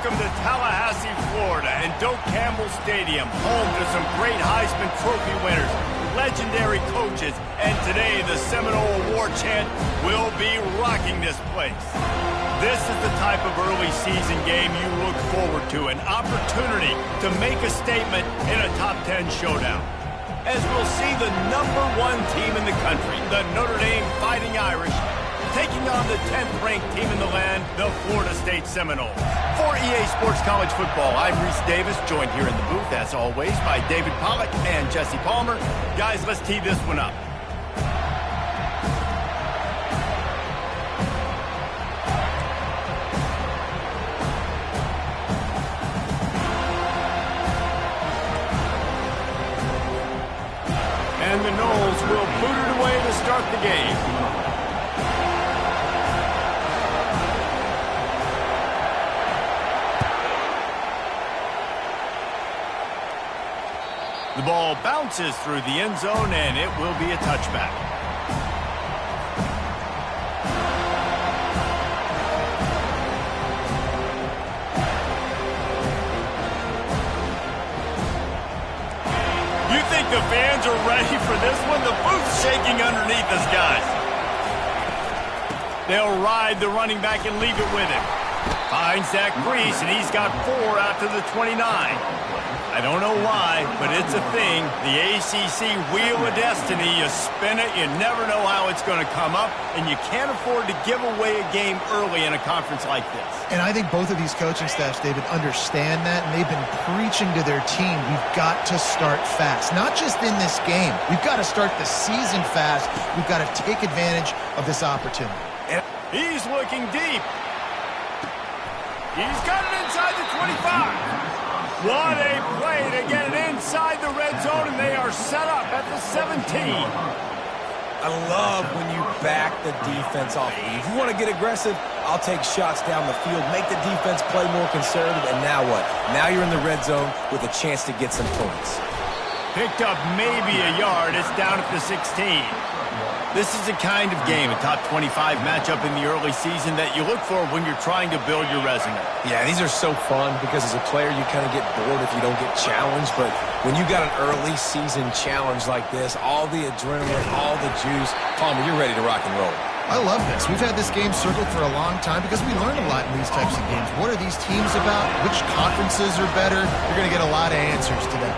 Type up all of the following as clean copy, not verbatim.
Welcome to Tallahassee, Florida, and Doak Campbell Stadium, home to some great Heisman Trophy winners, legendary coaches, and today the Seminole Award chant will be rocking this place. This is the type of early season game you look forward to, an opportunity to make a statement in a top 10 showdown. As we'll see the #1 team in the country, the Notre Dame Fighting Irish, taking on the 10th-ranked team in the land, the Florida State Seminoles. For EA Sports College Football, I'm Reese Davis, joined here in the booth, as always, by David Pollack and Jesse Palmer. Guys, let's tee this one up. And the Noles will boot it away to start the game. The ball bounces through the end zone, and it will be a touchback. You think the fans are ready for this one? The booth's shaking underneath us, guys. They'll ride the running back and leave it with him. Finds Zach Brees, and he's got 4 out to the 29. I don't know why, but it's a thing. The ACC Wheel of Destiny, you spin it, you never know how it's going to come up, and you can't afford to give away a game early in a conference like this. And I think both of these coaching staffs, David, understand that, and they've been preaching to their team, we've got to start fast. Not just in this game. We've got to start the season fast. We've got to take advantage of this opportunity. He's looking deep. He's got it inside the 25. What a play to get it inside the red zone, and they are set up at the 17. I love when you back the defense off. If you want to get aggressive, I'll take shots down the field, make the defense play more conservative, and now what? Now you're in the red zone with a chance to get some points. Picked up maybe a yard. It's down at the 16. This is the kind of game, a top 25 matchup in the early season that you look for when you're trying to build your resume. Yeah, these are so fun because as a player, you kind of get bored if you don't get challenged. But when you got an early season challenge like this, all the adrenaline, all the juice, Palmer, you're ready to rock and roll. I love this. We've had this game circled for a long time because we learn a lot in these types of games. What are these teams about? Which conferences are better? You're going to get a lot of answers today.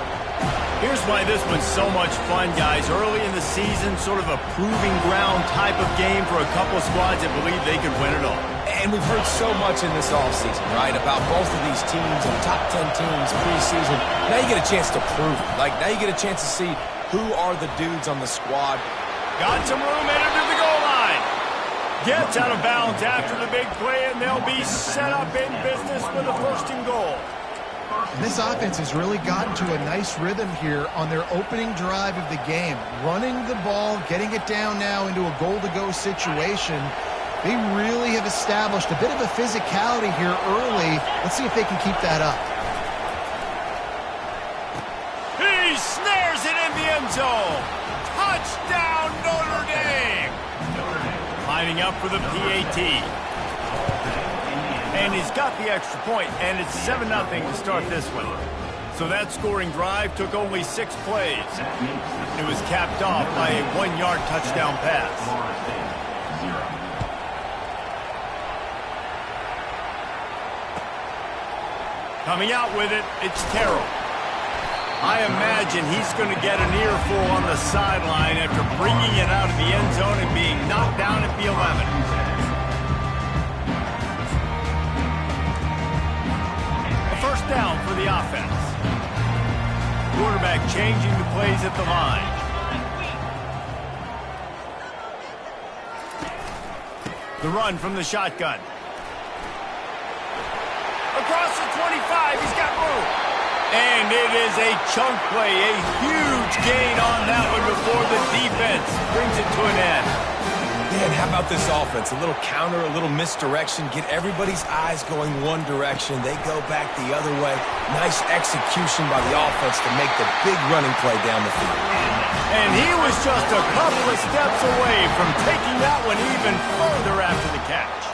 Here's why this one's so much fun, guys. Early in the season, sort of a proving ground type of game for a couple of squads that believe they could win it all. And we've heard so much in this offseason, right, about both of these teams and top 10 teams preseason. Now you get a chance to prove it. Like, now you get a chance to see who are the dudes on the squad. Got some room, headed to the goal line. Gets out of bounds after the big play, and they'll be set up in business with a 1st and goal. And this offense has really gotten to a nice rhythm here on their opening drive of the game. Running the ball, getting it down now into a goal-to-go situation. They really have established a bit of a physicality here early. Let's see if they can keep that up. He snares it in the end zone. Touchdown, Notre Dame. Lining up for the PAT. And he's got the extra point, and it's 7-0 to start this one. So that scoring drive took only 6 plays. It was capped off by a 1-yard touchdown pass. Coming out with it, it's Terrell. I imagine he's going to get an earful on the sideline after bringing it out of the end zone and being knocked down at the 11. First down for the offense. Quarterback changing the plays at the line. The run from the shotgun. Across the 25, he's got room. And it is a chunk play, a huge gain on that one before the defense brings it to an end. Man, how about this offense? A little counter, a little misdirection. Get everybody's eyes going one direction. They go back the other way. Nice execution by the offense to make the big running play down the field. And he was just a couple of steps away from taking that one even further after the catch.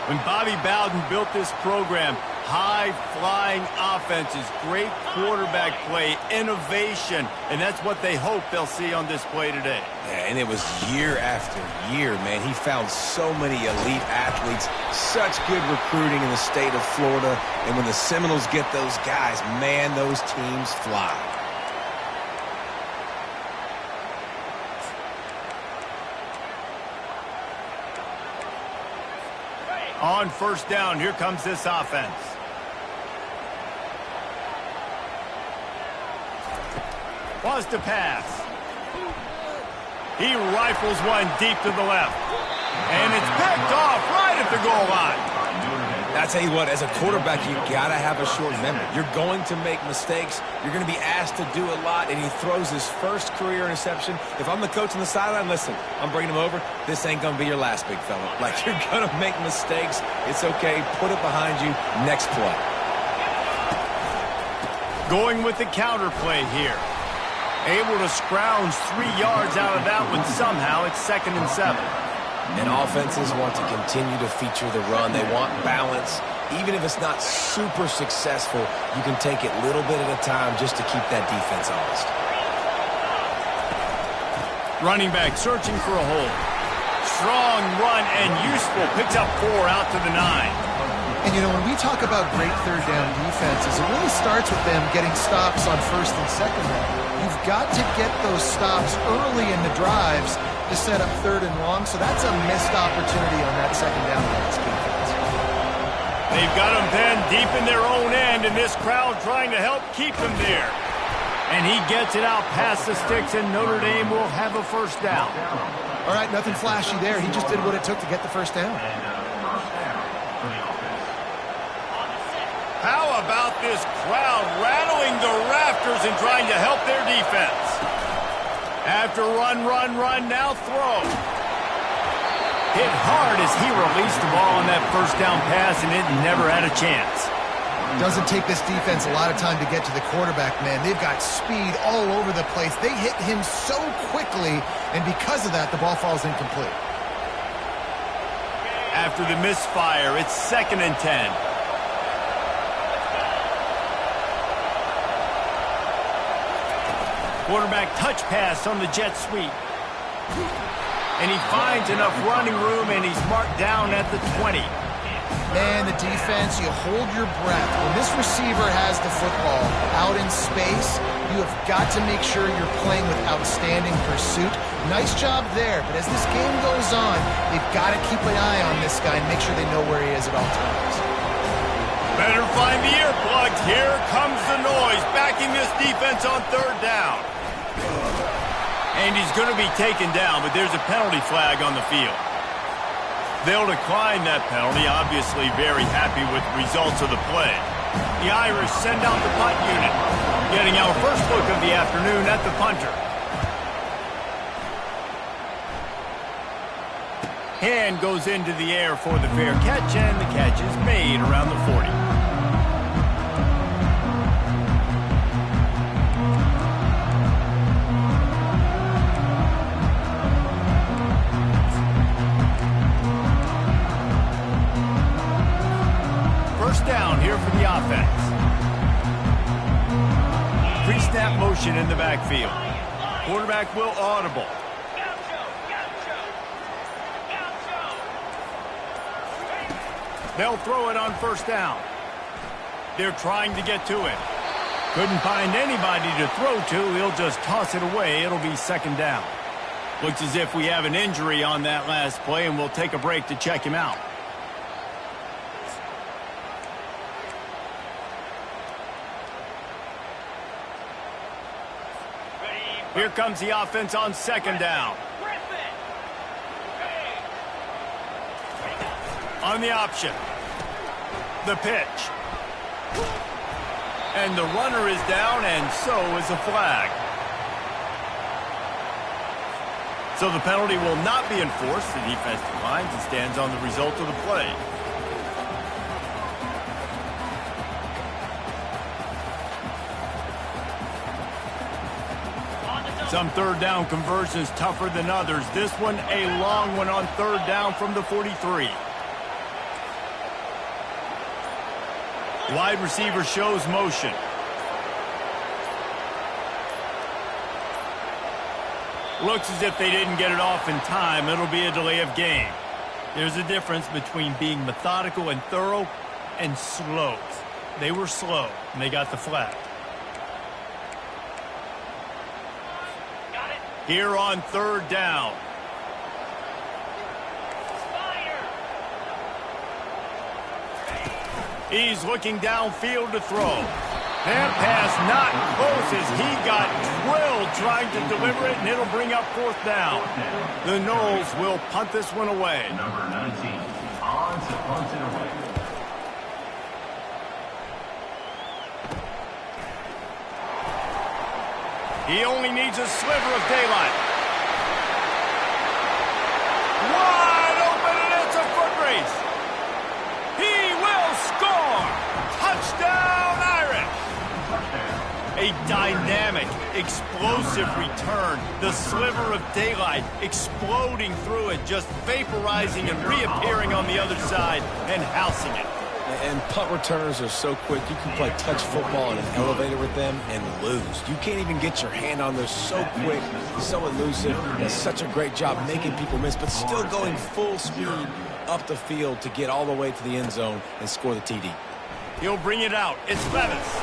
When Bobby Bowden built this program, high-flying offenses, great quarterback play, innovation, and that's what they hope they'll see on display today. Yeah, and it was year after year, man. He found so many elite athletes, such good recruiting in the state of Florida, and when the Seminoles get those guys, man, those teams fly. On first down, here comes this offense. Wants to pass. He rifles one deep to the left. And it's picked off right at the goal line. I tell you what, as a quarterback, you got to have a short memory. You're going to make mistakes. You're going to be asked to do a lot, and he throws his first career interception. If I'm the coach on the sideline, listen, I'm bringing him over. This ain't going to be your last, big fella. Like, you're going to make mistakes. It's okay. Put it behind you. Next play. Going with the counter play here. Able to scrounge 3 yards out of that one somehow. It's 2nd and 7. And offenses want to continue to feature the run. They want balance. Even if it's not super successful, you can take it little bit at a time just to keep that defense honest. Running back searching for a hole. Strong run and useful. Picks up 4 out to the 9. And, you know, when we talk about great third down defenses, it really starts with them getting stops on first and second down. You've got to get those stops early in the drives to set up 3rd and long, so that's a missed opportunity on that second down by this defense. They've got them pinned deep in their own end, and this crowd trying to help keep them there. And he gets it out past the sticks, and Notre Dame will have a first down. All right, nothing flashy there. He just did what it took to get the first down. How about this crowd rattling the rafters and trying to help their defense? After run, now throw. Hit hard as he released the ball on that first down pass, and it never had a chance. Doesn't take this defense a lot of time to get to the quarterback, man. They've got speed all over the place. They hit him so quickly, and because of that, the ball falls incomplete. After the misfire, it's 2nd and 10. Quarterback touch pass on the jet sweep. And he finds enough running room, and he's marked down at the 20. Man, the defense, you hold your breath. When this receiver has the football out in space, you have got to make sure you're playing with outstanding pursuit. Nice job there, but as this game goes on, they've got to keep an eye on this guy and make sure they know where he is at all times. Better find the earplugs. Here comes the noise, backing this defense on 3rd down. And he's going to be taken down, but there's a penalty flag on the field. They'll decline that penalty, obviously very happy with the results of the play. The Irish send out the punt unit, getting our first look of the afternoon at the punter. Hand goes into the air for the fair catch, and the catch is made around the 40. First down here for the offense. Pre-snap motion in the backfield. Quarterback will audible. They'll throw it on first down. They're trying to get to it. Couldn't find anybody to throw to. He'll just toss it away. It'll be 2nd down. Looks as if we have an injury on that last play, and we'll take a break to check him out. Here comes the offense on 2nd down. On the option. The pitch. And the runner is down, and so is the flag. So the penalty will not be enforced. The defense declines and stands on the result of the play. Some 3rd down conversions tougher than others. This one a long one on 3rd down from the 43. Wide receiver shows motion. Looks as if they didn't get it off in time. It'll be a delay of game. There's a difference between being methodical and thorough and slow. They were slow, and they got the flag. Here on 3rd down. He's looking downfield to throw. That pass not close as he got drilled trying to deliver it, and it'll bring up 4th down. The Noles will punt this one away. Number 19, on to punt it away. He only needs a sliver of daylight. Wide open, and it's a foot race. He will score. Touchdown, Irish. A dynamic, explosive return. The sliver of daylight exploding through it, just vaporizing and reappearing on the other side and housing it. And punt returners are so quick. You can play touch football in an elevator with them and lose. You can't even get your hand on those. So quick, so elusive. Does such a great job making people miss, but still going full speed up the field to get all the way to the end zone and score the TD. He'll bring it out. It's Levis.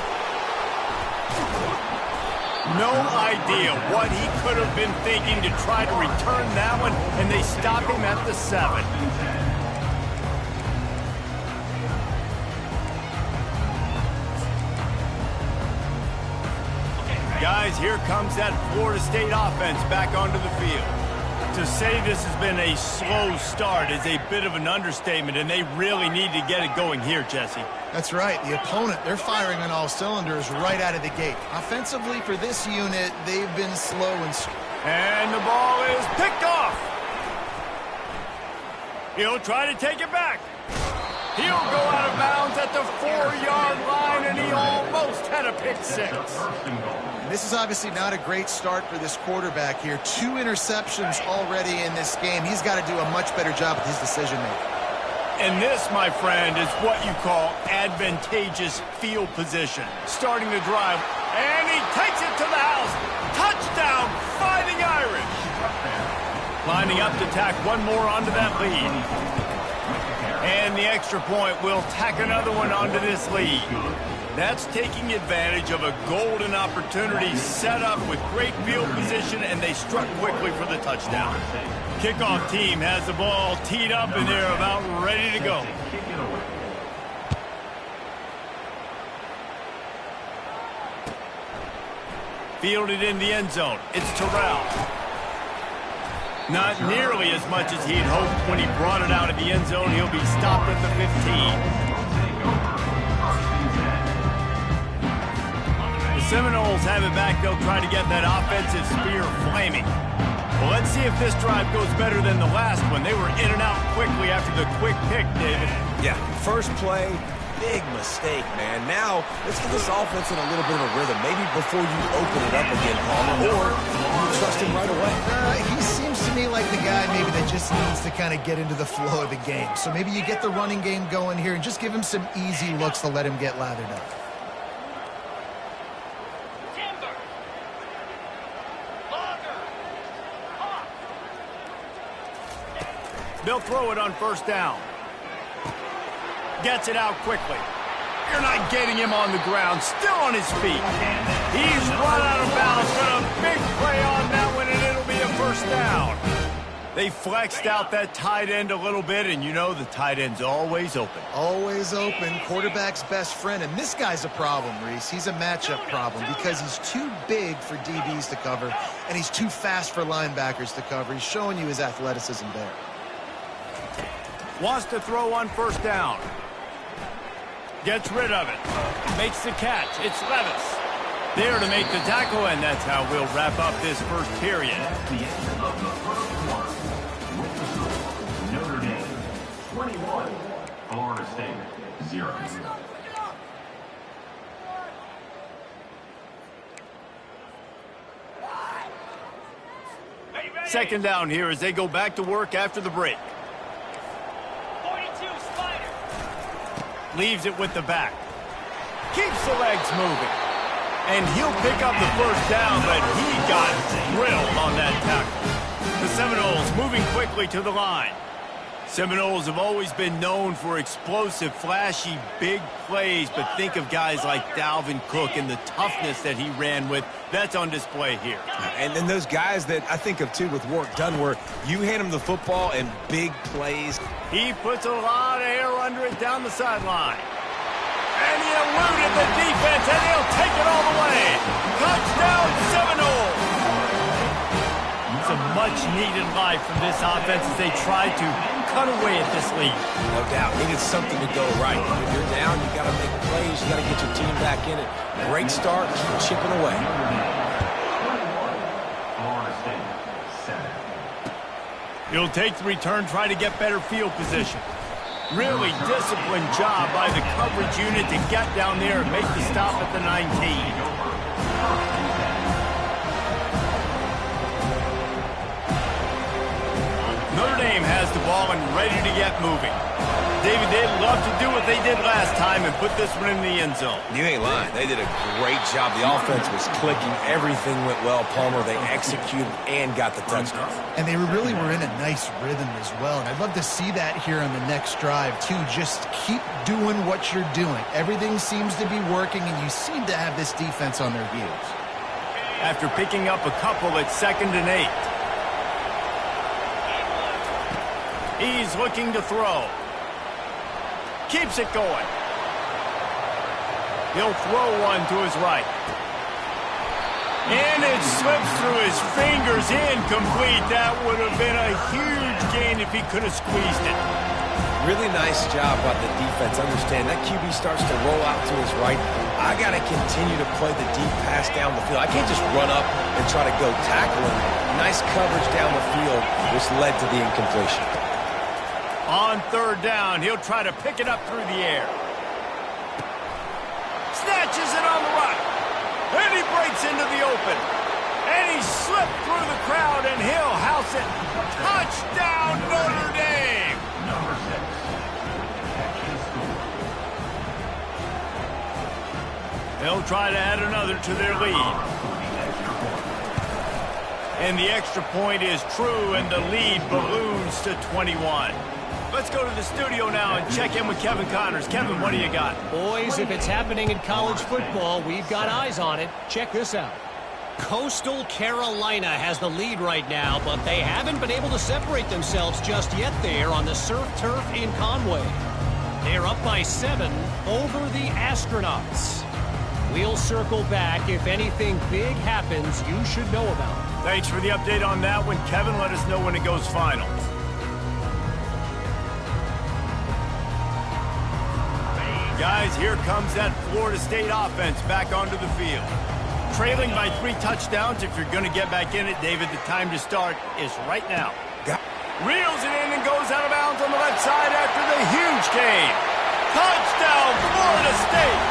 No idea what he could have been thinking to try to return that one, and they stop him at the 7. Guys, here comes that Florida State offense back onto the field. To say this has been a slow start is a bit of an understatement, and they really need to get it going here, Jesse. That's right. The opponent, they're firing on all cylinders right out of the gate. Offensively, for this unit, they've been slow and the ball is picked off. He'll try to take it back. He'll go out of bounds at the 4-yard line, and he almost had a pick 6. This is obviously not a great start for this quarterback here. 2 interceptions already in this game. He's got to do a much better job with his decision-making. And this, my friend, is what you call advantageous field position. Starting the drive, and he takes it to the house. Touchdown, Fighting Irish. Lining up to tack one more onto that lead. And the extra point will tack another one onto this lead. That's taking advantage of a golden opportunity set up with great field position, and they struck quickly for the touchdown. Kickoff team has the ball teed up, and they're about ready to go. Fielded in the end zone. It's Terrell. Not nearly as much as he'd hoped when he brought it out of the end zone. He'll be stopped at the 15. The Seminoles have it back. They'll try to get that offensive spear flaming. Well, let's see if this drive goes better than the last one. They were in and out quickly after the quick pick, David. Yeah, first play, big mistake, man. Now, let's get this offense in a little bit of a rhythm. Maybe before you open it up again, Palmer, or you trust him right away. He seems to me like the guy maybe that just needs to kind of get into the flow of the game. So maybe you get the running game going here and just give him some easy looks to let him get lathered up. They'll throw it on first down. Gets it out quickly. You're not getting him on the ground. Still on his feet. He's run out of bounds, but a big play on that one, and it'll be a first down. They flexed out that tight end a little bit, and you know the tight end's always open. Always open. Quarterback's best friend. And this guy's a problem, Reese. He's a matchup problem because he's too big for DBs to cover, and he's too fast for linebackers to cover. He's showing you his athleticism there. Wants to throw on first down. Gets rid of it. Makes the catch. It's Levis. There to make the tackle, and that's how we'll wrap up this first period. At the end of the first quarter, with the score, Notre Dame 21, Florida State 0. Second down here as they go back to work after the break. Leaves it with the back. Keeps the legs moving. And he'll pick up the first down, but he got drilled on that tackle. The Seminoles moving quickly to the line. Seminoles have always been known for explosive, flashy, big plays, but think of guys like Dalvin Cook and the toughness that he ran with. That's on display here. And then those guys that I think of, too, with Warrick Dunn, where you hand him the football and big plays. He puts a lot of air under it down the sideline. And he eluded the defense, and he'll take it all the way. Touchdown, Seminoles! It's a much-needed life from this offense as they try to cut away at this lead. No doubt. Needed something to go right. If you're down, you got to make plays. You got to get your team back in it. Great start. Keep chipping away. Florida State, 7. He'll take the return, try to get better field position. Really disciplined job by the coverage unit to get down there and make the stop at the 19. Notre Dame has the ball and ready to get moving. David, they'd love to do what they did last time and put this one in the end zone. You ain't lying. They did a great job. The offense was clicking. Everything went well, Palmer. They executed and got the touchdown. And they really were in a nice rhythm as well. And I'd love to see that here on the next drive, too. Just keep doing what you're doing. Everything seems to be working, and you seem to have this defense on their heels. After picking up a couple at 2nd and 8. He's looking to throw. Keeps it going. He'll throw one to his right. And it slips through his fingers, incomplete. That would have been a huge gain if he could have squeezed it. Really nice job by the defense. Understand that QB starts to roll out to his right. I got to continue to play the deep pass down the field. I can't just run up and try to go tackle him. Nice coverage down the field, which led to the incompletion. On 3rd down, he'll try to pick it up through the air. Snatches it on the right. And he breaks into the open. And he slipped through the crowd, and he'll house it. Touchdown, Notre Dame! Number 6. Action score. They'll try to add another to their lead. And the extra point is true, and the lead balloons to 21. Let's go to the studio now and check in with Kevin Connors. Kevin, what do you got? Boys, if it's happening in college football, we've got eyes on it. Check this out. Coastal Carolina has the lead right now, but they haven't been able to separate themselves just yet there on the surf turf in Conway. They're up by 7 over the Astronauts. We'll circle back. If anything big happens, you should know about it. Thanks for the update on that one, Kevin. Let us know when it goes final. Guys, here comes that Florida State offense back onto the field. Trailing by 3 touchdowns. If you're going to get back in it, David, the time to start is right now. Reels it in and goes out of bounds on the left side after the huge gain. Touchdown, Florida State.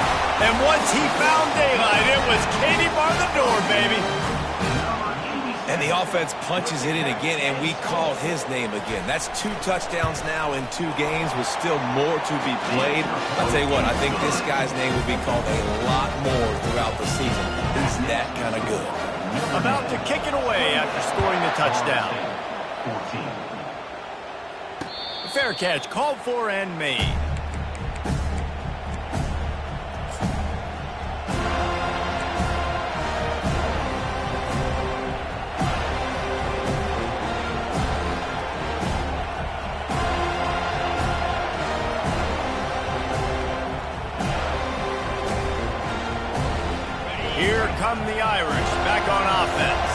And once he found daylight, it was Katie bar the door, baby. And the offense punches it in again, and we called his name again. That's 2 touchdowns now in 2 games with still more to be played. I'll tell you what, I think this guy's name will be called a lot more throughout the season. He's that kind of good. About to kick it away after scoring the touchdown. 14. Fair catch, called for and made. Here come the Irish, back on offense.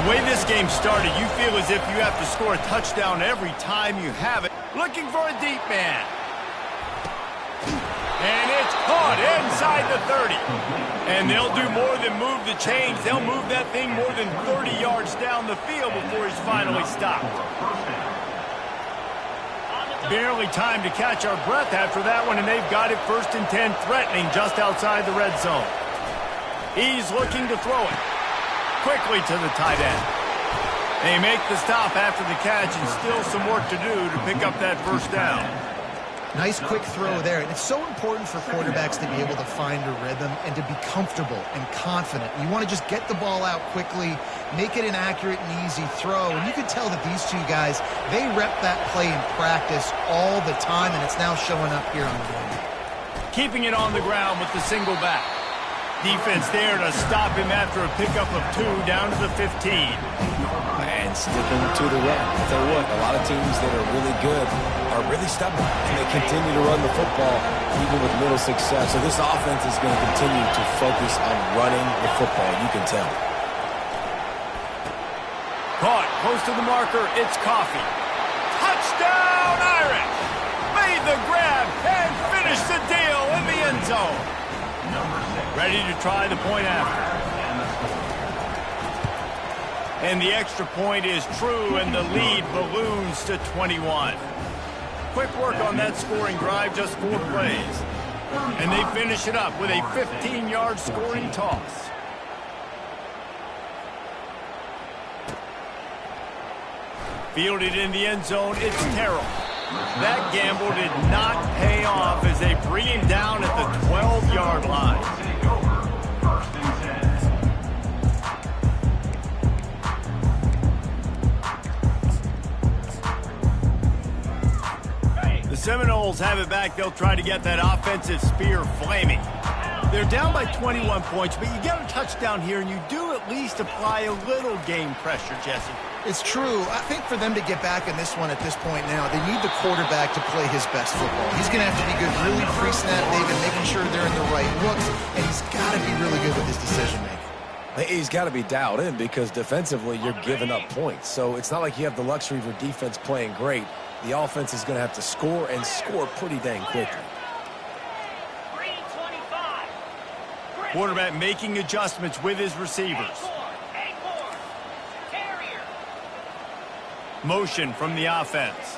The way this game started, you feel as if you have to score a touchdown every time you have it. Looking for a deep man. And it's caught inside the 30. And they'll do more than move the chains. They'll move that thing more than 30 yards down the field before he's finally stopped. Barely time to catch our breath after that one, and they've got it 1st and 10, threatening just outside the red zone. He's looking to throw it quickly to the tight end. They make the stop after the catch, and still some work to do to pick up that 1st down. Nice quick throw there. And it's so important for quarterbacks to be able to find a rhythm and to be comfortable and confident. You want to just get the ball out quickly, make it an accurate and easy throw. And you can tell that these two guys, they rep that play in practice all the time, and it's now showing up here on the field. Keeping it on the ground with the single back. Defense there to stop him after a pickup of 2 down to the 15. And sticking to the run. I'll tell you what, a lot of teams that are really good are really stubborn, and they continue to run the football even with little success. So this offense is going to continue to focus on running the football. You can tell. Caught close to the marker. It's Coffee. Touchdown, Irish! Made the grab and finished the deal in the end zone. Ready to try the point after. And the extra point is true, and the lead balloons to 21. Quick work on that scoring drive, just 4 plays. And they finish it up with a 15-yard scoring toss. Fielded in the end zone, it's Terrell. That gamble did not pay off as they bring him down at the 12-yard line. The Seminoles have it back. They'll try to get that offensive spear flaming. They're down by 21 points, but you get a touchdown here, and you do at least apply a little game pressure, Jesse. It's true. I think for them to get back in this one at this point now, they need the quarterback to play his best football. He's going to have to be good really pre-snap, David, making sure they're in the right looks, and he's got to be really good with his decision-making. He's got to be dialed in because defensively you're giving up points. So it's not like you have the luxury of your defense playing great. The offense is going to have to score and score pretty dang quickly. Quarterback making adjustments with his receivers. Motion from the offense.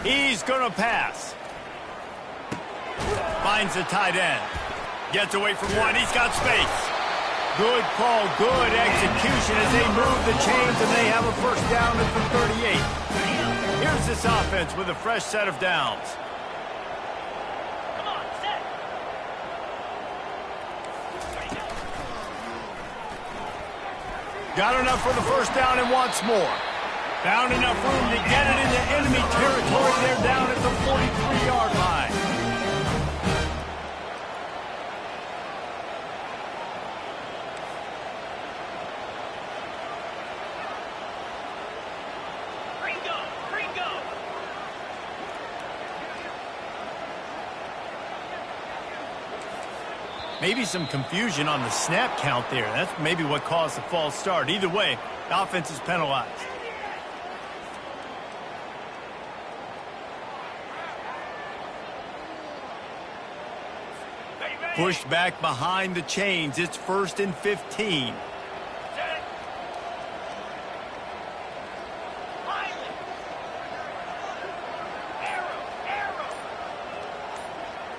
He's going to pass. Finds the tight end. Gets away from one. He's got space. Good call, good execution as they move the chains, and they have a first down at the 38. Here's this offense with a fresh set of downs. Got enough for the first down and wants more. Found enough room to get it into enemy territory. They're down at the 43-yard line. Maybe some confusion on the snap count there. That's maybe what caused the false start. Either way, the offense is penalized. Pushed back behind the chains. It's 1st and 15.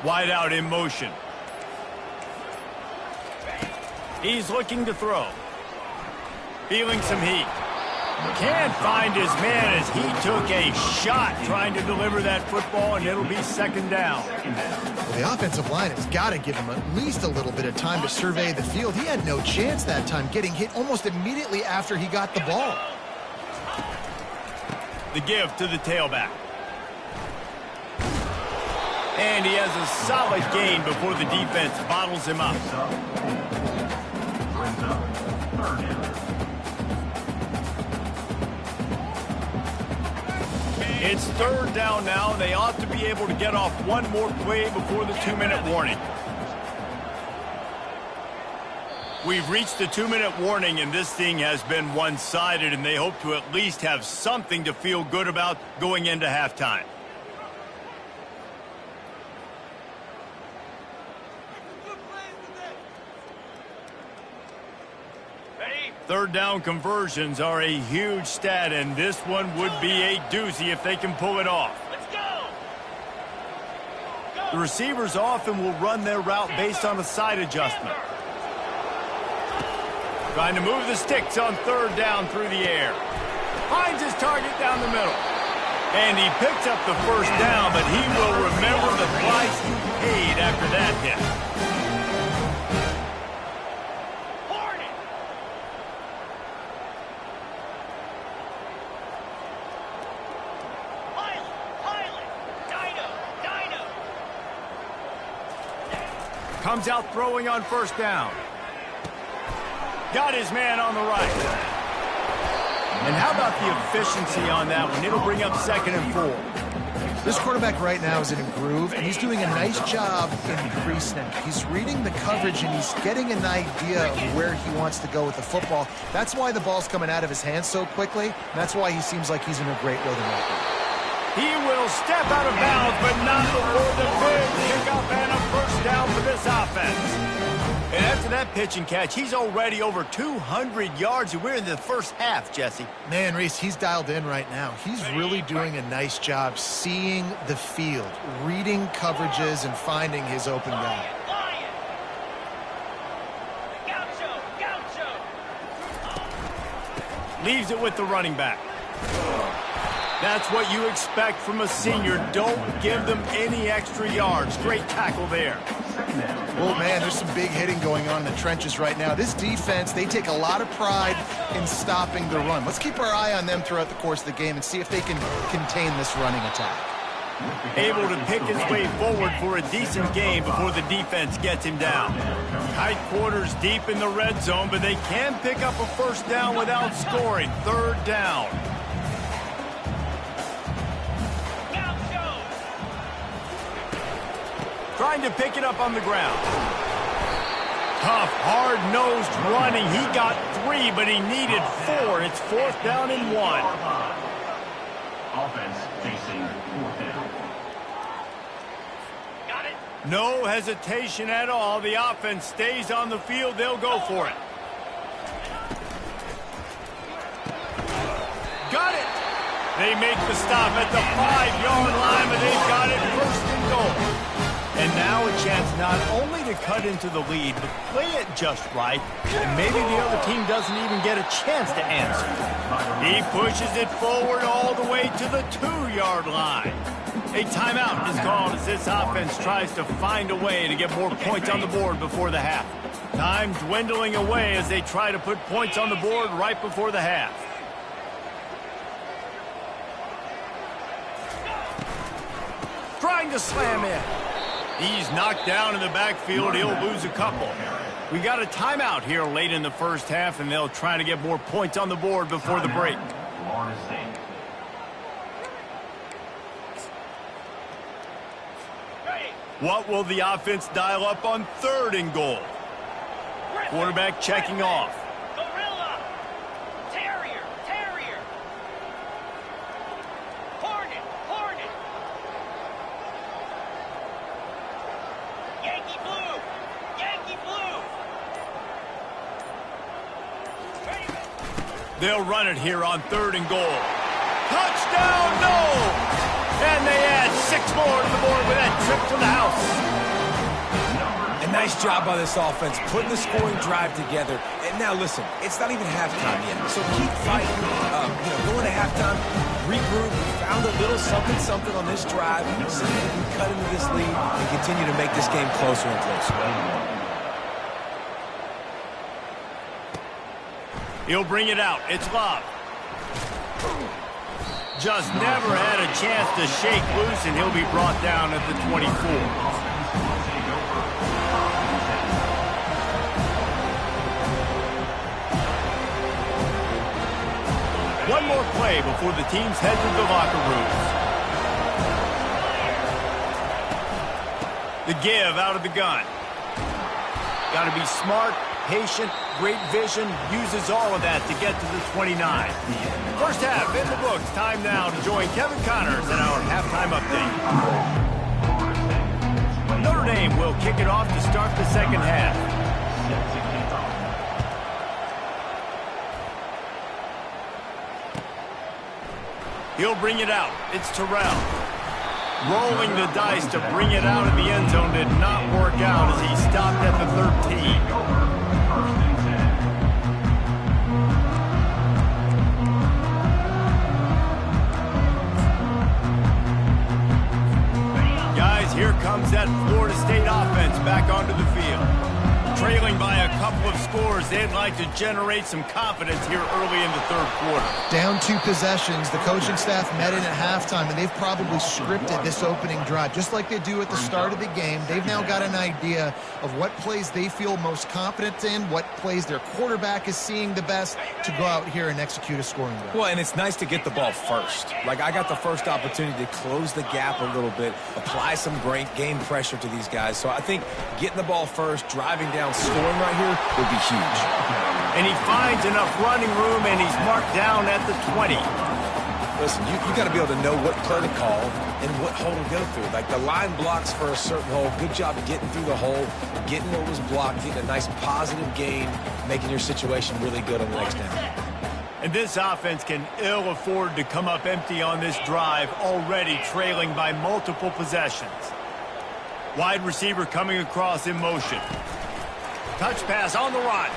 Wide out in motion. He's looking to throw. Feeling some heat. Can't find his man as he took a shot trying to deliver that football, and it'll be 2nd down. Well, the offensive line has got to give him at least a little bit of time to survey the field. He had no chance that time, getting hit almost immediately after he got the ball. The give to the tailback. And he has a solid gain before the defense bottles him up. It's 3rd down now. They ought to be able to get off one more play before the 2-minute warning. We've reached the 2-minute warning, and this thing has been one-sided, and they hope to at least have something to feel good about going into halftime. Third down conversions are a huge stat, and this one would be a doozy if they can pull it off. Let's go. The receivers often will run their route based on a side adjustment. Trying to move the sticks on 3rd down through the air. Finds his target down the middle. And he picked up the first down, but he will remember the price he paid after that hit. Comes out throwing on first down. Got his man on the right. And how about the efficiency on that one? It'll bring up 2nd and 4. This quarterback right now is in a groove, and he's doing a nice job in pre-snap. He's reading the coverage, and he's getting an idea of where he wants to go with the football. That's why the ball's coming out of his hands so quickly. And that's why he seems like he's in a great rhythm right now. He will step out of bounds, but not before the big kickoff and a first down for this offense. And after that pitch and catch, he's already over 200 yards, and we're in the first half, Jesse. Man, Reese, he's dialed in right now. He's really doing a nice job seeing the field, reading coverages, and finding his open guy. Leaves it with the running back. That's what you expect from a senior. Don't give them any extra yards. Great tackle there. Well, man, there's some big hitting going on in the trenches right now. This defense, they take a lot of pride in stopping the run. Let's keep our eye on them throughout the course of the game and see if they can contain this running attack. Able to pick his way forward for a decent game before the defense gets him down. Tight quarters deep in the red zone, but they can pick up a first down without scoring. 3rd down. Trying to pick it up on the ground. Tough, hard-nosed running. He got 3, but he needed 4. It's 4th down and 1. Offense facing 4th down. Got it. No hesitation at all. The offense stays on the field. They'll go for it. Got it. They make the stop at the 5-yard line, but they've got it 1st and goal. And now a chance not only to cut into the lead, but play it just right, and maybe the other team doesn't even get a chance to answer. He pushes it forward all the way to the 2-yard line. A timeout is called as this offense tries to find a way to get more points on the board before the half. Time dwindling away as they try to put points on the board right before the half. Trying to slam in. He's knocked down in the backfield. He'll lose a couple. We got a timeout here late in the first half, and they'll try to get more points on the board before the break. Florida State. What will the offense dial up on 3rd and goal? Quarterback checking off. They'll run it here on 3rd and goal. Touchdown, no! And they add 6 more to the board with that trip to the house. A nice job by this offense, putting the scoring drive together. And now listen, it's not even halftime yet, so keep fighting. Going to halftime, regroup. We found a little something on this drive. See if we can cut into this lead and continue to make this game closer and closer. He'll bring it out. It's Love. Just never had a chance to shake loose, and he'll be brought down at the 24. One more play before the teams head to the locker rooms. The give out of the gun. Got to be smart, patient, great vision, uses all of that to get to the 29. First half in the books. Time now to join Kevin Connors in our halftime update. Notre Dame will kick it off to start the second half. He'll bring it out. It's Terrell. Rolling the dice to bring it out of the end zone did not work out as he stopped at the 13. they'd like to generate some confidence here early in the third quarter. Down 2 possessions, the coaching staff met in at halftime, and they've probably scripted this opening drive. Just like they do at the start of the game, they've now got an idea of what plays they feel most confident in, what plays their quarterback is seeing the best to go out here and execute a scoring drive. Well, and it's nice to get the ball first. Like, I got the first opportunity to close the gap a little bit, apply some great game pressure to these guys. So I think getting the ball first, driving down, scoring right here would be huge. And he finds enough running room, and he's marked down at the 20. Listen, you got to be able to know what play to call and what hole to go through. Like, the line blocks for a certain hole. Good job getting through the hole, getting what was blocked, getting a nice positive gain, making your situation really good on the next down. And this offense can ill afford to come up empty on this drive, already trailing by multiple possessions. Wide receiver coming across in motion. Touch pass on the run.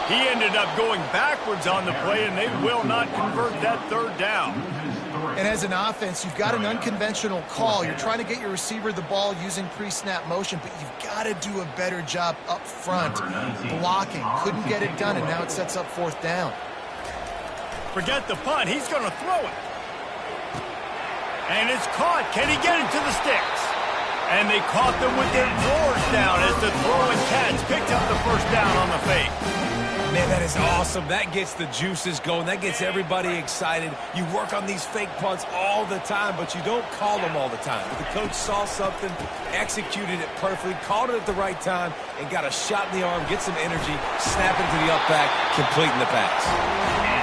He ended up going backwards on the play, and they will not convert that third down. And as an offense, you've got an unconventional call. You're trying to get your receiver the ball using pre-snap motion, but you've got to do a better job up front blocking. Couldn't get it done, and now it sets up 4th down. Forget the punt. He's going to throw it. And it's caught. Can he get it to the sticks? And they caught them with their drawers down as the throw and catch picked up the first down on the fake. Man, that is awesome. That gets the juices going. That gets everybody excited. You work on these fake punts all the time, but you don't call them all the time. But the coach saw something, executed it perfectly, called it at the right time, and got a shot in the arm, get some energy, snap into the up back, completing the pass.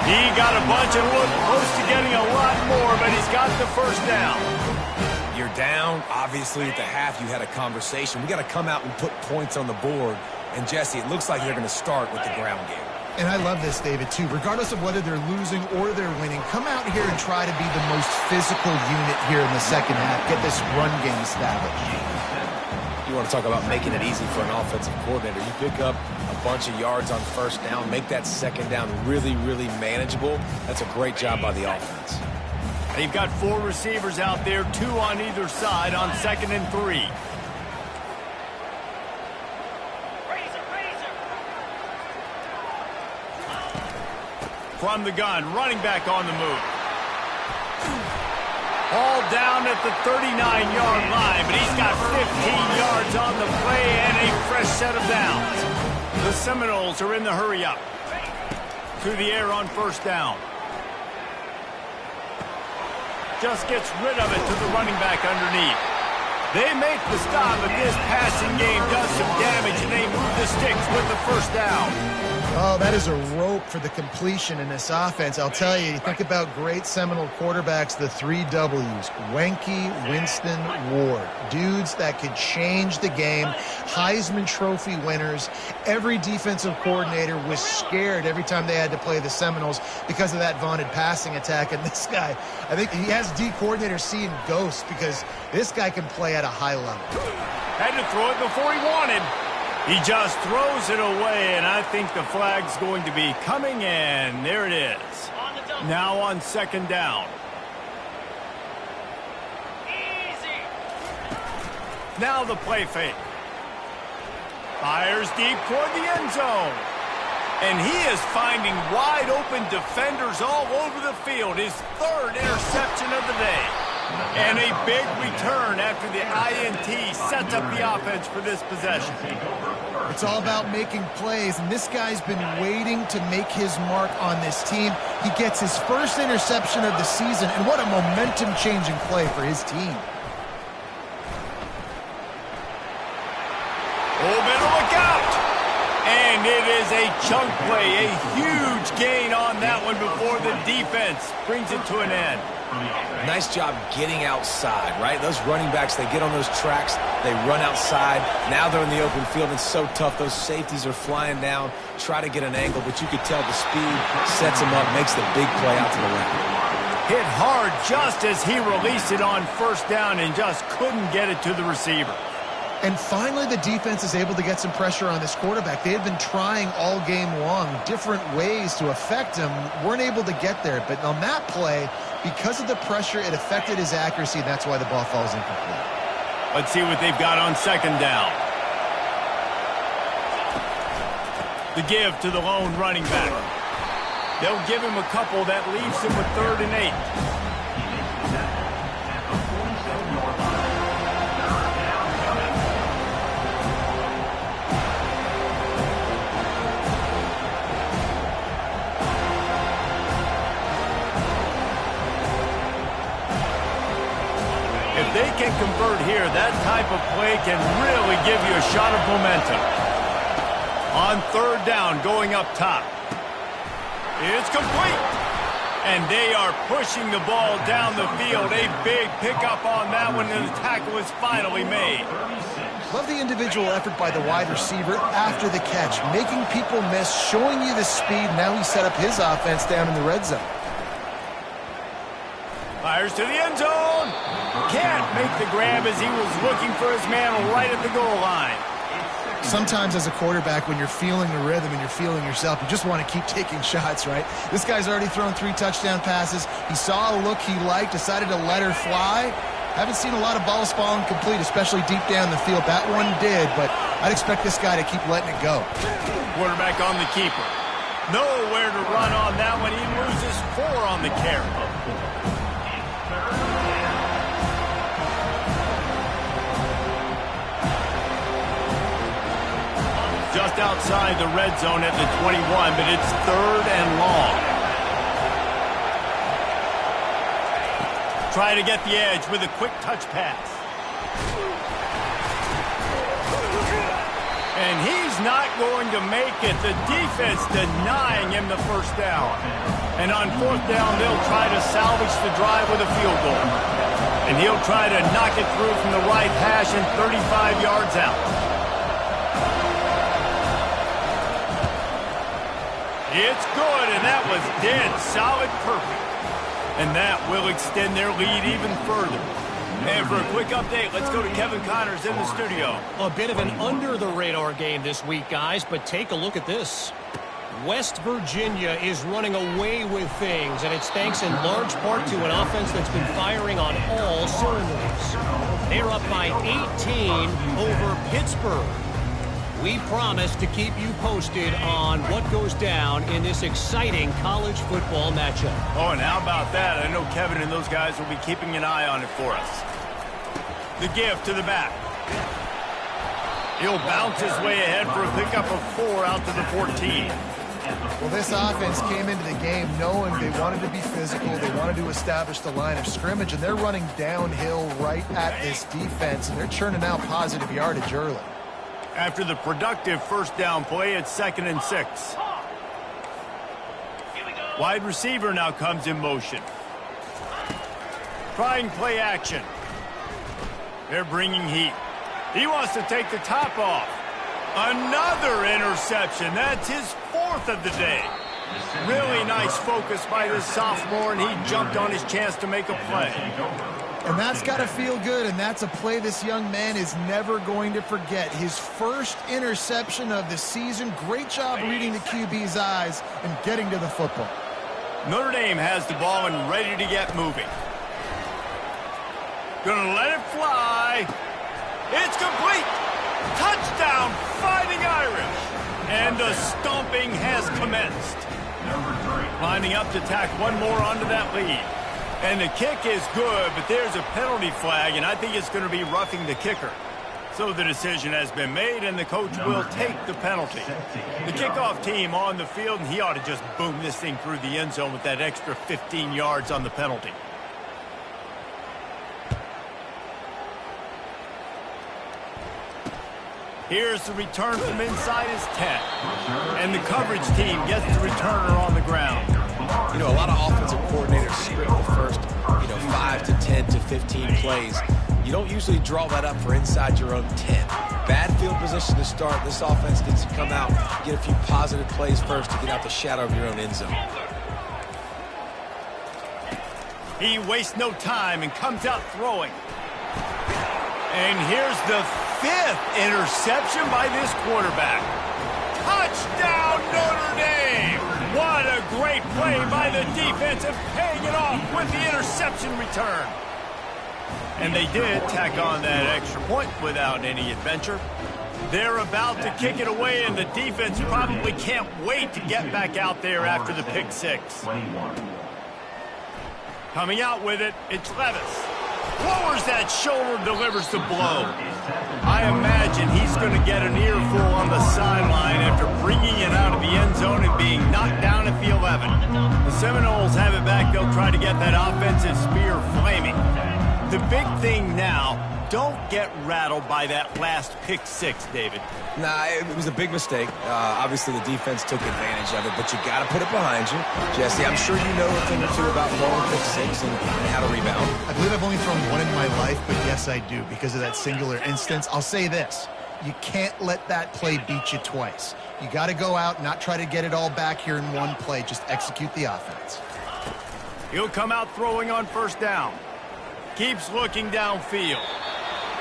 He got a bunch and looked close to getting a lot more, but he's got the first down. You're down. Obviously, at the half, you had a conversation. We got to come out and put points on the board. And, Jesse, it looks like they're going to start with the ground game. And I love this, David, too. Regardless of whether they're losing or they're winning, come out here and try to be the most physical unit here in the second half. Get this run game established. You want to talk about making it easy for an offensive coordinator. You pick up a bunch of yards on first down, make that second down really, really manageable. That's a great job by the offense. They've got 4 receivers out there, 2 on either side on 2nd and 3. From the gun, running back on the move. Ball down at the 39-yard line, but he's got 15 yards on the play and a fresh set of downs. The Seminoles are in the hurry-up. Through the air on first down. Just gets rid of it to the running back underneath. They make the stop, but this passing game does some damage, and they move the sticks with the first down. Oh, that is a rope for the completion in this offense. I'll tell you, you think about great Seminole quarterbacks, the 3 W's, Wenke, Winston, Ward. Dudes that could change the game, Heisman Trophy winners. Every defensive coordinator was scared every time they had to play the Seminoles because of that vaunted passing attack. And this guy, I think he has D coordinators seeing ghosts because this guy can play at a high level. Had to throw it before he wanted. He just throws it away, and I think the flag's going to be coming in. There it is. Now on 2nd down. Easy. Now the play fake. Fires deep toward the end zone. And he is finding wide open defenders all over the field. His 3rd interception of the day. And a big return after the INT sets up the offense for this possession. It's all about making plays, and this guy's been waiting to make his mark on this team. He gets his first interception of the season, and what a momentum-changing play for his team. Oh, better look out! And it is a chunk play, a huge gain on that one before the defense brings it to an end. Nice job getting outside, right? Those running backs, they get on those tracks, they run outside. Now they're in the open field. It's so tough. Those safeties are flying down, try to get an angle, but you could tell the speed sets him up, makes the big play out to the left. Hit hard just as he released it on first down and just couldn't get it to the receiver. And finally, the defense is able to get some pressure on this quarterback. They had been trying all game long different ways to affect him, weren't able to get there. But on that play, because of the pressure, it affected his accuracy, and that's why the ball falls incomplete. Let's see what they've got on 2nd down. The give to the lone running back. They'll give him a couple that leaves him with 3rd and 8. If they can convert here, that type of play can really give you a shot of momentum. On 3rd down, going up top. It's complete. And they are pushing the ball down the field. A big pickup on that one, and the tackle is finally made. Love the individual effort by the wide receiver after the catch, making people miss, showing you the speed. Now he set up his offense down in the red zone. Fires to the end zone. Can't make the grab as he was looking for his man right at the goal line. Sometimes as a quarterback, when you're feeling the rhythm and you're feeling yourself, you just want to keep taking shots, right? This guy's already thrown 3 touchdown passes. He saw a look he liked, decided to let her fly. Haven't seen a lot of balls falling complete, especially deep down the field. That one did, but I'd expect this guy to keep letting it go. Quarterback on the keeper. Nowhere to run on that one. He loses 4 on the carry. Just outside the red zone at the 21, but it's 3rd and long. Try to get the edge with a quick touch pass. And he's not going to make it. The defense denying him the 1st down. And on 4th down, they'll try to salvage the drive with a field goal. And he'll try to knock it through from the right hash and 35 yards out. It's good, and that was dead solid perfect. And that will extend their lead even further. And for a quick update, let's go to Kevin Connors in the studio. A bit of an under-the-radar game this week, guys, but take a look at this. West Virginia is running away with things, and it's thanks in large part to an offense that's been firing on all cylinders. They're up by 18 over Pittsburgh. We promise to keep you posted on what goes down in this exciting college football matchup. Oh, and how about that? I know Kevin and those guys will be keeping an eye on it for us. The give to the back. He'll bounce his way ahead for a pickup of 4 out to the 14. Well, this offense came into the game knowing they wanted to be physical, they wanted to establish the line of scrimmage, and they're running downhill right at this defense, and they're churning out positive yardage early. After the productive 1st down play, it's 2nd and 6. Wide receiver now comes in motion. Trying play action. They're bringing heat. He wants to take the top off. Another interception. That's his 4th of the day. Really nice focus by this sophomore, and he jumped on his chance to make a play. And that's got to feel good, and that's a play this young man is never going to forget. His 1st interception of the season. Great job reading the QB's eyes and getting to the football. Notre Dame has the ball and ready to get moving. Gonna let it fly. It's complete. Touchdown, Fighting Irish. And the stomping has commenced. Lining up to tack one more onto that lead. And the kick is good, but there's a penalty flag, and I think it's going to be roughing the kicker. So the decision has been made, and the coach will take the penalty. The kickoff team on the field, and he ought to just boom this thing through the end zone with that extra 15 yards on the penalty. Here's the return from inside his 10. And the coverage team gets the returner on the ground. You know, a lot of offensive coordinators script the first, 5 to 10 to 15 plays. You don't usually draw that up for inside your own 10. Bad field position to start. This offense needs to come out, get a few positive plays first to get out the shadow of your own end zone. He wastes no time and comes out throwing. And here's the 5th interception by this quarterback. Touchdown, Notre Dame! What a great play by the defense and paying it off with the interception return. And they did tack on that extra point without any adventure. They're about to kick it away, and the defense probably can't wait to get back out there after the pick six. 21. Coming out with it, it's Levis. Lowers that shoulder, delivers the blow. I imagine he's going to get an earful on the sideline after bringing it out of the end zone and being knocked down at the 11. The Seminoles have it back. They'll try to get that offensive spear flaming. The big thing now, don't get rattled by that last pick six, David. Nah, it was a big mistake. Obviously, the defense took advantage of it, but you got to put it behind you. Jesse, I'm sure you know a thing or two about throwing pick six and how to rebound. I believe I've only thrown one in my life, but yes, I do because of that singular instance. I'll say this. You can't let that play beat you twice. You got to go out, not try to get it all back here in one play. Just execute the offense. He'll come out throwing on first down. Keeps looking downfield.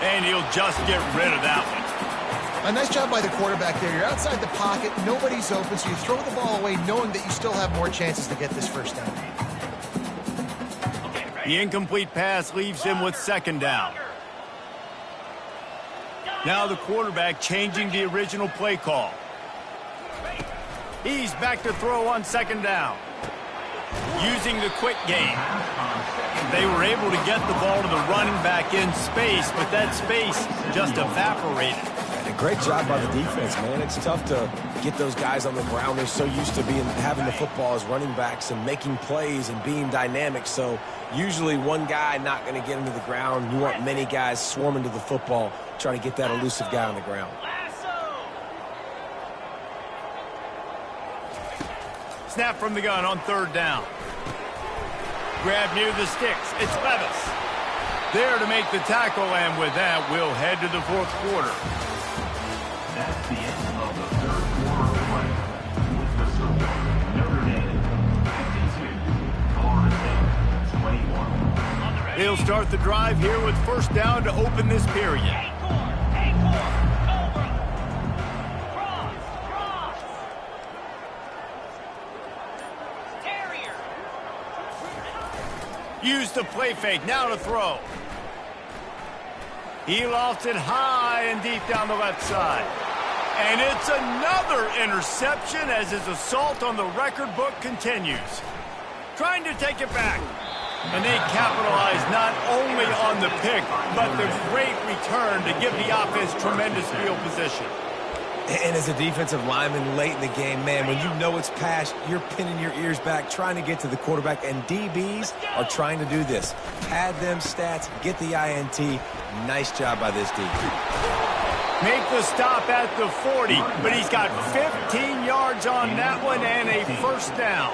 And he'll just get rid of that one. A nice job by the quarterback there. You're outside the pocket. Nobody's open, so you throw the ball away knowing that you still have more chances to get this first down. The incomplete pass leaves him with second down. Now the quarterback changing the original play call. He's back to throw on second down. Using the quick game. They were able to get the ball to the running back in space, but that space just evaporated. And a great job by the defense, man. It's tough to get those guys on the ground. They're so used to having the football as running backs and making plays and being dynamic. So usually one guy not going to get into the ground. You want many guys swarming to the football, trying to get that elusive guy on the ground. Snap from the gun on third down. Grab near the sticks. It's Levis. There to make the tackle, and with that, we'll head to the fourth quarter. That's the end of the third quarter play. With the score, Notre Dame 52, Florida State 21. They'll start the drive here with first down to open this period. Use the play fake, now to throw. He lofts it high and deep down the left side. And it's another interception as his assault on the record book continues. Trying to take it back. And they capitalize not only on the pick, but the great return to give the offense tremendous field position. And as a defensive lineman late in the game, man, when you know it's past, you're pinning your ears back, trying to get to the quarterback, and DBs are trying to do this. Pad them stats, get the INT. Nice job by this D. Make the stop at the 40, but he's got 15 yards on that one and a first down.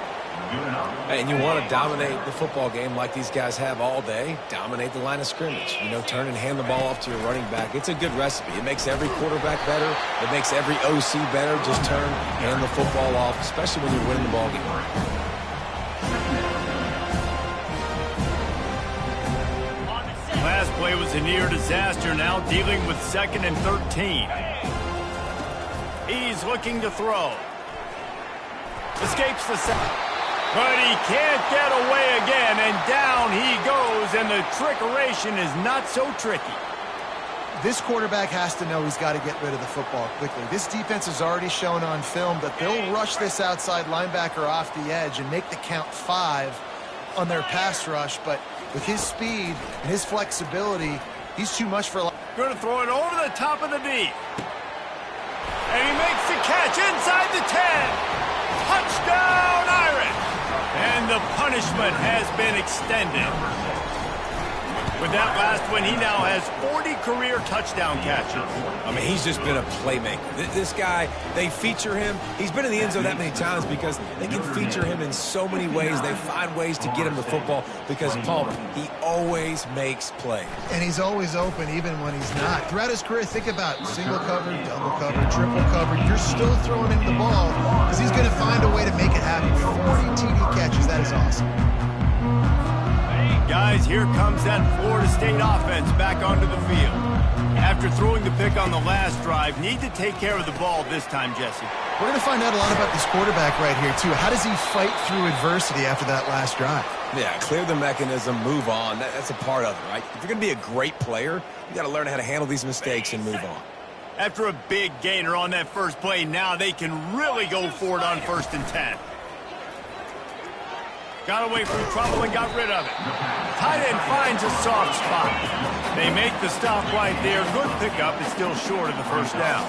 And you want to dominate the football game like these guys have all day. Dominate the line of scrimmage. You know, turn and hand the ball off to your running back. It's a good recipe. It makes every quarterback better. It makes every OC better. Just turn, hand the football off, especially when you're winning the ball game. Last play was a near disaster, now dealing with 2nd and 13. He's looking to throw. Escapes the sack. But he can't get away again, and down he goes, and the trickeration is not so tricky. This quarterback has to know he's got to get rid of the football quickly. This defense has already shown on film that they'll rush this outside linebacker off the edge and make the count 5 on their pass rush, but with his speed and his flexibility, he's too much for... Going to throw it over the top of the D. And he makes the catch inside the 10. Touchdown, Irish! And the punishment has been extended. With that last one, he now has 40 career touchdown catches. I mean, he's just been a playmaker. This guy, they feature him. He's been in the end zone that many times because they can feature him in so many ways. They find ways to get him the football because Palmer, he always makes plays. And he's always open even when he's not. Throughout his career, think about single cover, double cover, triple cover. You're still throwing him the ball because he's going to find a way to make it happen. 40 TD catches, that is awesome. Guys, here comes that Florida State offense back onto the field. After throwing the pick on the last drive, need to take care of the ball this time, Jesse. We're going to find out a lot about this quarterback right here, too. How does he fight through adversity after that last drive? Yeah, clear the mechanism, move on. That's a part of it, right? If you're going to be a great player, you got to learn how to handle these mistakes and move on. After a big gainer on that first play, now they can really go for it on 1st and 10. Got away from trouble and got rid of it. Tight end finds a soft spot. They make the stop right there. Good pickup. It's still short of the first down.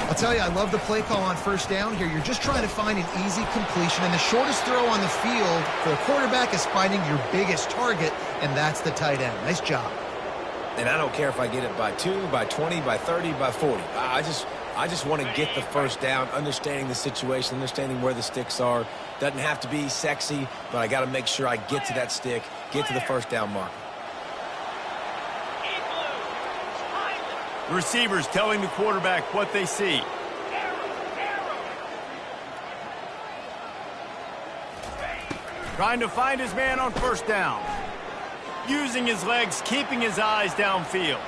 I'll tell you, I love the play call on 1st down here. You're just trying to find an easy completion, and the shortest throw on the field for the quarterback is finding your biggest target, and that's the tight end. Nice job. And I don't care if I get it by 2, by 20, by 30, by 40. I just want to get the first down, understanding the situation, understanding where the sticks are. Doesn't have to be sexy, but I got to make sure I get to that stick, get to the first down mark. The receivers telling the quarterback what they see. Trying to find his man on 1st down. Using his legs, keeping his eyes downfield.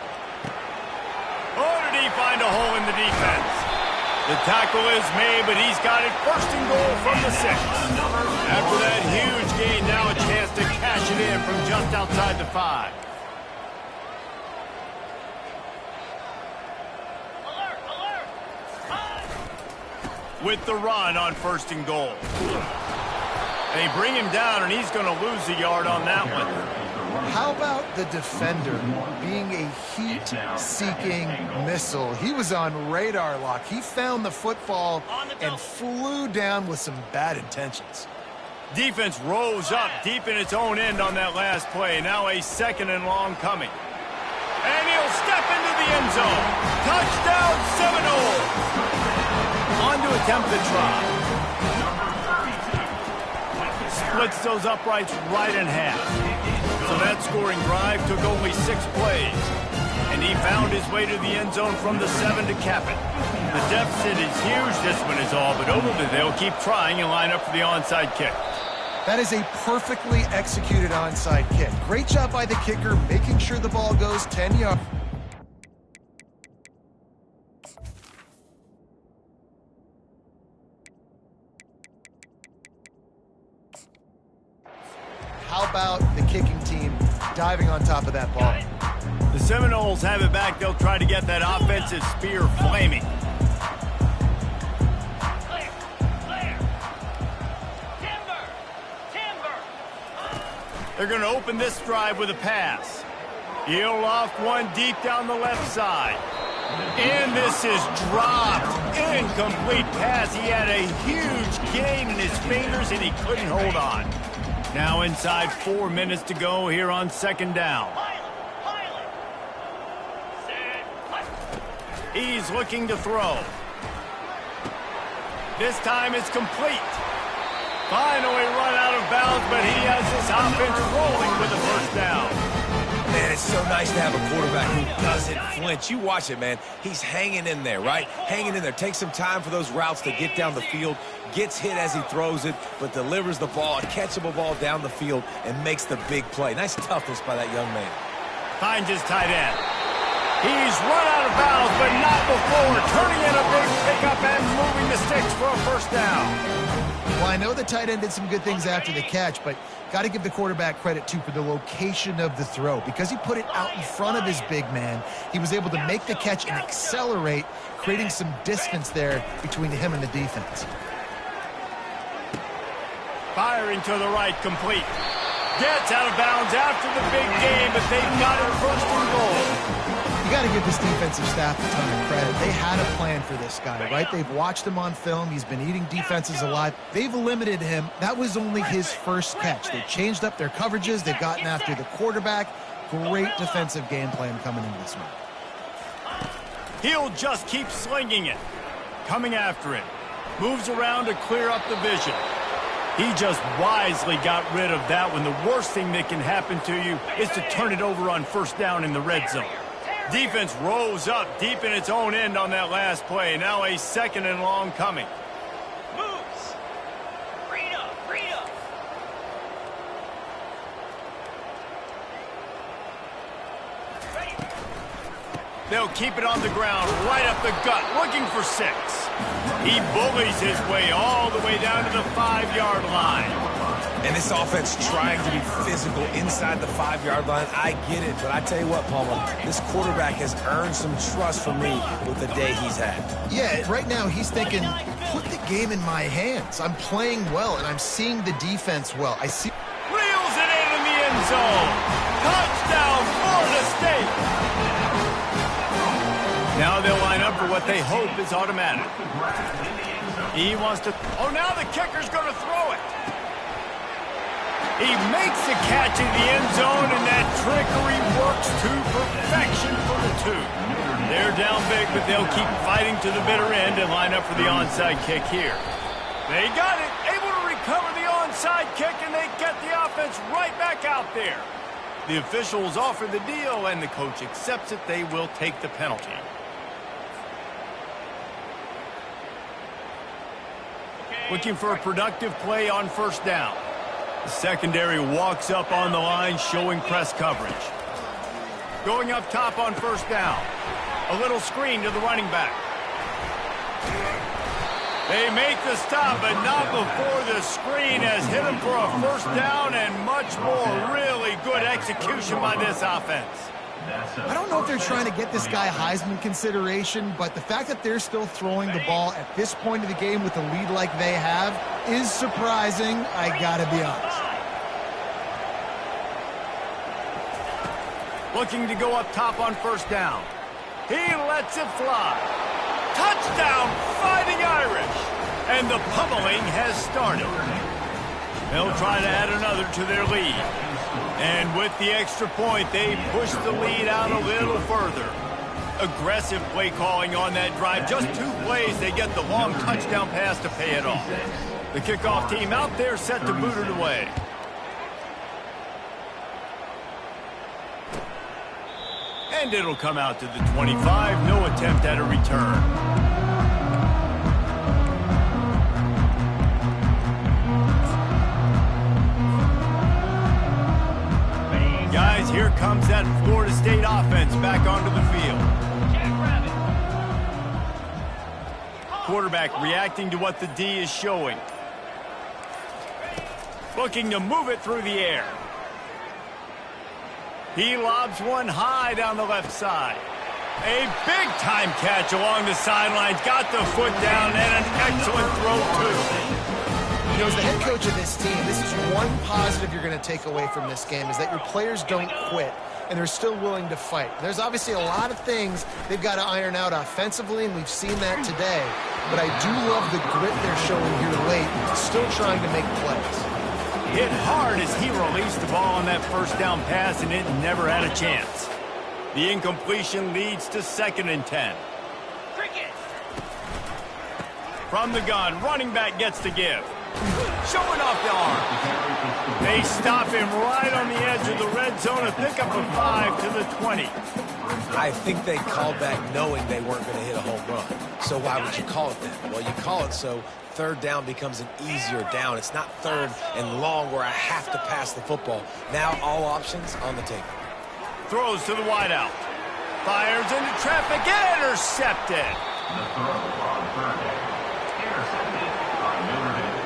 Oh, did he find a hole in the defense? The tackle is made, but he's got it 1st and goal from the 6. After that huge gain, now a chance to cash it in from just outside the 5. With the run on 1st and goal. They bring him down, and he's going to lose a yard on that one. How about the defender being a heat-seeking missile? He was on radar lock. He found the football and flew down with some bad intentions. Defense rose up deep in its own end on that last play. Now a 2nd and long coming. And he'll step into the end zone. Touchdown Seminoles! On to attempt the try. Splits those uprights right in half. So that scoring drive took only 6 plays. And he found his way to the end zone from the 7 to cap it. The deficit is huge, this one is all, but Oberlin, they'll keep trying and line up for the onside kick. That is a perfectly executed onside kick. Great job by the kicker, making sure the ball goes 10 yards. How about the kicking team diving on top of that ball? The Seminoles have it back. They'll try to get that offensive spear flaming. They're going to open this drive with a pass. He'll loft one deep down the left side. And this is dropped. Incomplete pass. He had a huge gain in his fingers, and he couldn't hold on. Now inside 4 minutes to go here on 2nd down. He's looking to throw. This time it's complete. Finally run out of bounds, but he has this offense rolling with the 1st down. Man, it's so nice to have a quarterback who doesn't flinch. You watch it, man. He's hanging in there, right? Hanging in there. Takes some time for those routes to get down the field. Gets hit as he throws it, but delivers the ball, a catchable ball down the field, and makes the big play. Nice toughness by that young man. Finds his tight end. He's run out of bounds, but not before. Turning in a big pickup and moving the sticks for a 1st down. Well, I know the tight end did some good things after the catch, but got to give the quarterback credit, too, for the location of the throw. Because he put it out in front of his big man, he was able to make the catch and accelerate, creating some distance there between him and the defense. Firing to the right, complete. Gets out of bounds after the big game, but they've got it 1st and goal. You got to give this defensive staff a ton of credit. They had a plan for this guy, right? They've watched him on film. He's been eating defenses alive. They've limited him. That was only his first catch. They changed up their coverages. They've gotten after the quarterback. Great defensive game plan coming into this one. He'll just keep slinging it. Coming after it. Moves around to clear up the vision. He just wisely got rid of that one. The worst thing that can happen to you is to turn it over on 1st down in the red zone. Defense rose up deep in its own end on that last play. Now a 2nd and long coming. Moves. Read up. They'll keep it on the ground, right up the gut, looking for 6. He bullies his way all the way down to the 5-yard line. And this offense trying to be physical inside the 5-yard line. I get it, but I tell you what, Palmer, this quarterback has earned some trust from me with the day he's had. Yeah, right now he's thinking, put the game in my hands. I'm playing well, and I'm seeing the defense well. I see. Reels it in the end zone. Touchdown, Florida State. Now they'll line up for what they hope is automatic. He wants to... Oh, now the kicker's going to throw it. He makes the catch in the end zone, and that trickery works to perfection for the two. They're down big, but they'll keep fighting to the bitter end and line up for the onside kick here. They got it, able to recover the onside kick, and they get the offense right back out there. The officials offer the deal, and the coach accepts it. They will take the penalty. Looking for a productive play on first down. The secondary walks up on the line, showing press coverage. Going up top on first down. A little screen to the running back. They make the stop, but not before the screen has hit them for a first down and much more. Really good execution by this offense. I don't know if they're trying to get this guy Heisman consideration, but the fact that they're still throwing the ball at this point of the game with a lead like they have is surprising, I gotta be honest. Looking to go up top on first down. He lets it fly. Touchdown, Fighting Irish. And the pummeling has started. They'll try to add another to their lead. And with the extra point, they push the lead out a little further. Aggressive play calling on that drive. Just 2 plays, they get the long touchdown pass to pay it off. The kickoff team out there set to boot it away. And it'll come out to the 25. No attempt at a return. Guys, here comes that Florida State offense back onto the field. Quarterback reacting to what the D is showing. Looking to move it through the air. He lobs one high down the left side. A big-time catch along the sidelines. Got the foot down and an excellent throw, too. You know, as the head coach of this team, this is one positive you're going to take away from this game, is that your players don't quit, and they're still willing to fight. There's obviously a lot of things they've got to iron out offensively, and we've seen that today. But I do love the grit they're showing here late, still trying to make plays. Hit hard as he released the ball on that first down pass, and it never had a chance. The incompletion leads to 2nd and 10. From the gun, running back gets the give. Showing off the arm. They stop him right on the edge of the red zone. A pickup of 5 to the 20. I think they called that knowing they weren't going to hit a home run. So why would you call it that? Well, you call it so third down becomes an easier down. It's not 3rd and long where I have to pass the football. Now all options on the table. Throws to the wideout. Fires into traffic. Intercepted. The throw on 3rd down. Intercepted by Notre Dame.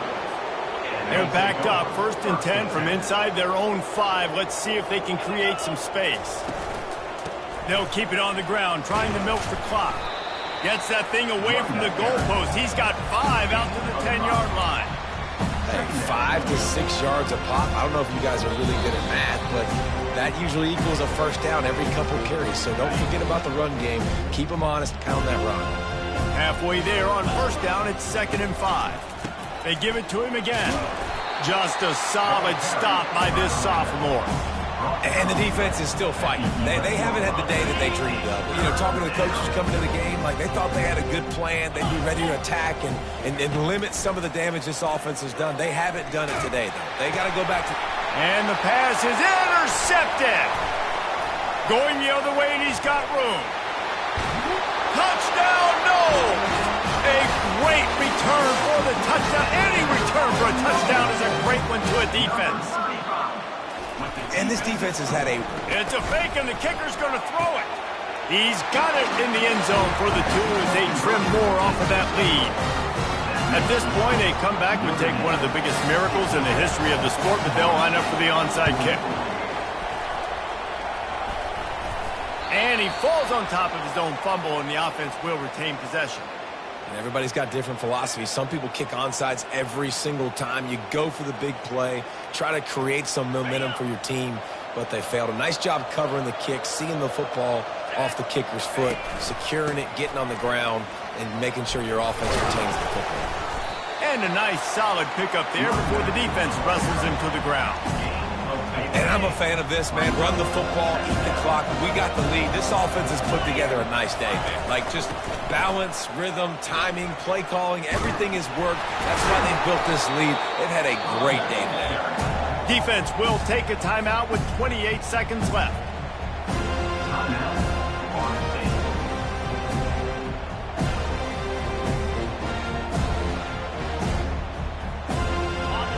They're backed up. 1st and 10 from inside their own 5. Let's see if they can create some space. They'll keep it on the ground, trying to milk the clock. Gets that thing away from the goalpost. He's got 5 out to the 10-yard line. Hey, 5 to 6 yards a pop. I don't know if you guys are really good at math, but that usually equals a first down every couple carries. So don't forget about the run game. Keep them honest, pound that rock. Halfway there on first down, it's 2nd and 5. They give it to him again. Just a solid stop by this sophomore. And the defense is still fighting. They haven't had the day that they dreamed of. You know, talking to the coaches coming to the game, like they thought they had a good plan. They'd be ready to attack and limit some of the damage this offense has done. They haven't done it today, though. They got to go back to... And the pass is intercepted. Going the other way, and he's got room. Touchdown, no! A great return for the touchdown. Any return for a touchdown is a great one to a defense. And this defense has had a... It's a fake, and the kicker's going to throw it. He's got it in the end zone for the 2 as they trim more off of that lead. At this point, a comeback would take one of the biggest miracles in the history of the sport, but they'll line up for the onside kick. And he falls on top of his own fumble, and the offense will retain possession. And everybody's got different philosophies. Some people kick onside every single time. You go for the big play, try to create some momentum for your team, but they failed. A nice job covering the kick, seeing the football off the kicker's foot, securing it, getting on the ground, and making sure your offense retains the football. And a nice solid pickup there before the defense wrestles him to the ground. And I'm a fan of this, man. Run the football, eat the clock. We got the lead. This offense has put together a nice day, man. Like, just balance, rhythm, timing, play calling, everything has worked. That's why they built this lead. They've had a great day today. Defense will take a timeout with 28 seconds left.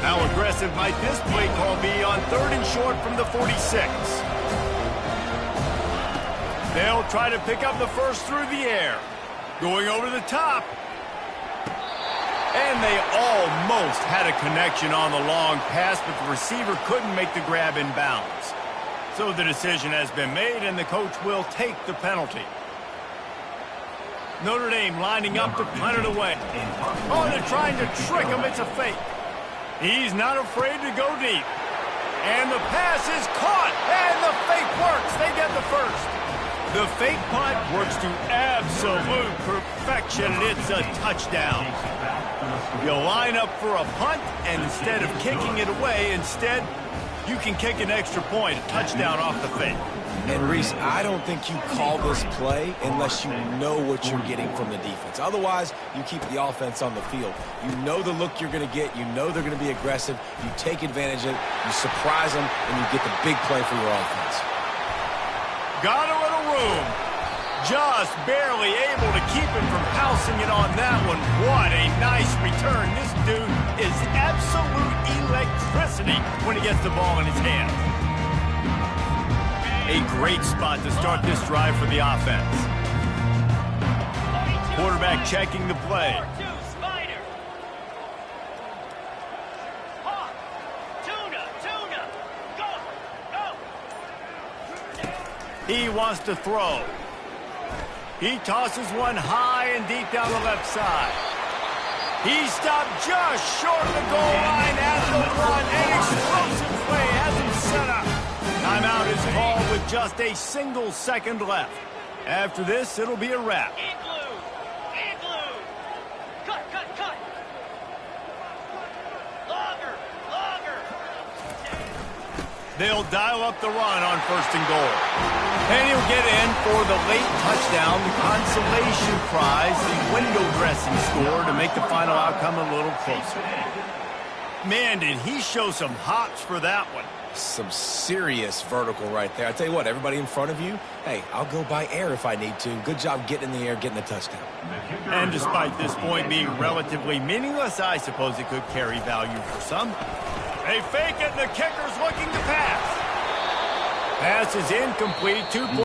How aggressive might this play call be on 3rd and short from the 46? They'll try to pick up the first through the air. Going over the top. And they almost had a connection on the long pass, but the receiver couldn't make the grab in bounds. So the decision has been made, and the coach will take the penalty. Notre Dame lining up to punt it away. Oh, they're trying to trick him. It's a fake. He's not afraid to go deep. And the pass is caught, and the fake works. They get the first. The fake punt works to absolute perfection, and it's a touchdown. You line up for a punt, and instead of kicking it away, instead, you can kick an extra point, a touchdown off the fake. And, Reese, I don't think you call this play unless you know what you're getting from the defense. Otherwise, you keep the offense on the field. You know the look you're going to get. You know they're going to be aggressive. You take advantage of it. You surprise them, and you get the big play for your offense. Got a little room. Just barely able to keep him from housing it on that one. What a nice return. This dude is absolute electricity when he gets the ball in his hands. A great spot to start this drive for the offense. Quarterback checking the play. He wants to throw. He tosses one high and deep down the left side. He stopped just short of the goal line at the one. An explosive play has him set up. Timeout is called with just a single second left. After this, it'll be a wrap. Igloo! Cut! Longer! They'll dial up the run on 1st and goal. And he'll get in for the late touchdown, the consolation prize, the window dressing score to make the final outcome a little closer. Man, did he show some hops for that one. Some serious vertical right there. I tell you what, everybody in front of you, hey, I'll go by air if I need to. Good job getting in the air, getting the touchdown. And despite this point being relatively meaningless, I suppose it could carry value for some. They fake it, and the kicker's looking to pass. Pass is incomplete. 2 points.